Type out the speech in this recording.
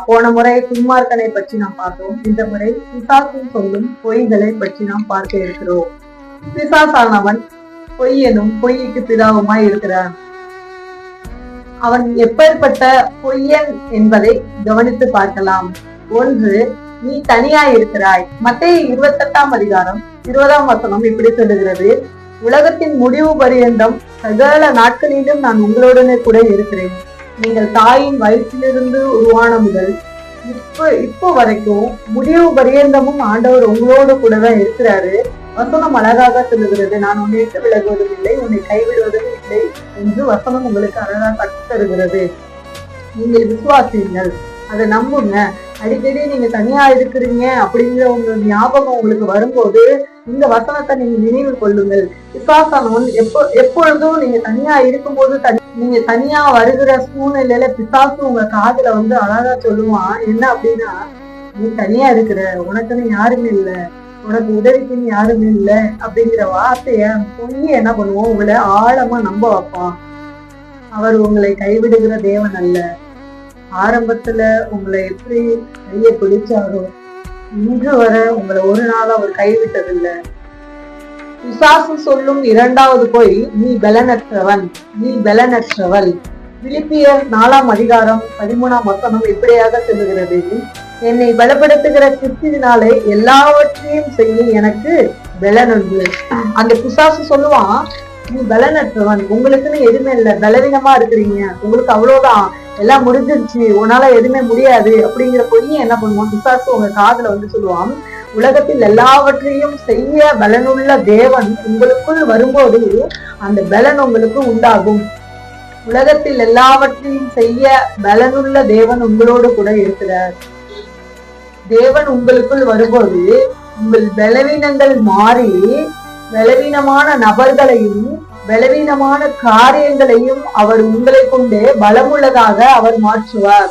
போன முறை துன்மார்க்கனை பற்றி நாம் பார்த்தோம். இந்த முறை பிசாசு சொல்லும் பொய்களை பற்றி நாம் பார்க்க இருக்கிறோம். பிசாசானவன் பொய்யனும் பொய்க்கு பிதாவுமாய் இருக்கிறான். அவன் எப்பேற்பட்ட பொய்யன் என்பதை கவனித்து பார்க்கலாம். ஒன்று, நீ தனியாய் இருக்கிறாய். மத்தேயு 28ஆம் அதிகாரம் 20ஆம் வசனம் இப்படி சொல்லுகிறது, உலகத்தின் முடிவு பரியந்தம் சகல நாட்களிலும் நான் உங்களுடனே கூட இருக்கிறேன். நீங்கள் தாயின் வயிற்றிலிருந்து உருவான முதல் இப்போ வரைக்கும் முடிவு பரியந்தமும் ஆண்டவர் உங்களோடு கூட தான் இருக்கிறாரு. வசனம் அழகாக சொல்லுகிறது, நான் உன்னை விட்டு விலகுவதும் இல்லை, உன்னை கைவிடுவதும் இல்லை என்று வசனம் உங்களுக்கு அழகாக கற்றுத் தருகிறது. நீங்கள் விசுவாசியுங்கள், அதை நம்புங்க. அடிக்கடி நீங்க தனியா இருக்கிறீங்க அப்படிங்கிற உங்க ஞாபகம் உங்களுக்கு வரும்போது இந்த வசனத்தை நீங்க நினைவு கொள்ளுங்கள். பிசாசானவன் எப்பொழுதும் நீங்க தனியா இருக்கும்போது நீங்க தனியா வருகிற சூழ்நிலையில பிசாசு உங்க காதுல அழகா சொல்லுவான், என்ன அப்படின்னா, நீ தனியா இருக்கிற, உனக்குன்னு யாருமே இல்லை, உனக்கு உதவிக்குன்னு யாருமே இல்லை அப்படிங்கிற வார்த்தைய சொல்லி என்ன பண்ணுவோம், உங்களை ஆழமா நம்ப வைப்பான். அவர் உங்களை கைவிடுகிற தேவன் அல்ல. ஆரம்பத்துல உங்களை எப்படி கையை பிடிச்சாரோ இன்று வர உங்களை ஒரு நாள் அவர் கைவிட்டதில்லை. பிசாசு சொல்லும் இரண்டாவது பொய், நீ பலனற்றவன், நீ பலனற்றவள். பிலிப்பியர் 4ஆம் அதிகாரம் 13ஆம் வசனம் இப்படியாக சொல்லுகிறது, என்னை பலப்படுத்துகிற கிறிஸ்துவினாலே எல்லாவற்றையும் செய்ய எனக்கு பலன் உண்டு. அந்த பிசாசு சொல்லுவான், நீ பலனற்றவன், உங்களுக்குன்னு எதுவுமே இல்லை, பலவீனமா இருக்கிறீங்க, உங்களுக்கு அவ்வளவுதான், எல்லாம் முடிஞ்சிருச்சு, உன்னால எதுவுமே முடியாது அப்படிங்கிற பொய்யை என்ன பண்ணுவான் பிசாசு உங்க காதுல சொல்லுவான். உலகத்தில் எல்லாவற்றையும் செய்ய பலனுள்ள தேவன் உங்களுக்குள் வரும்போது அந்த பலன் உங்களுக்கு உண்டாகும். உலகத்தில் எல்லாவற்றையும் செய்ய பலனுள்ள தேவன் உங்களோடு கூட இருக்கிறார். தேவன் உங்களுக்குள் வரும்போது உங்கள் பலவீனங்கள் மாறி பலவீனமான நபர்களையும் பலவீனமான காரியங்களையும் அவர் உங்களை கொண்டு பலமுள்ளதாக அவர் மாற்றுவார்.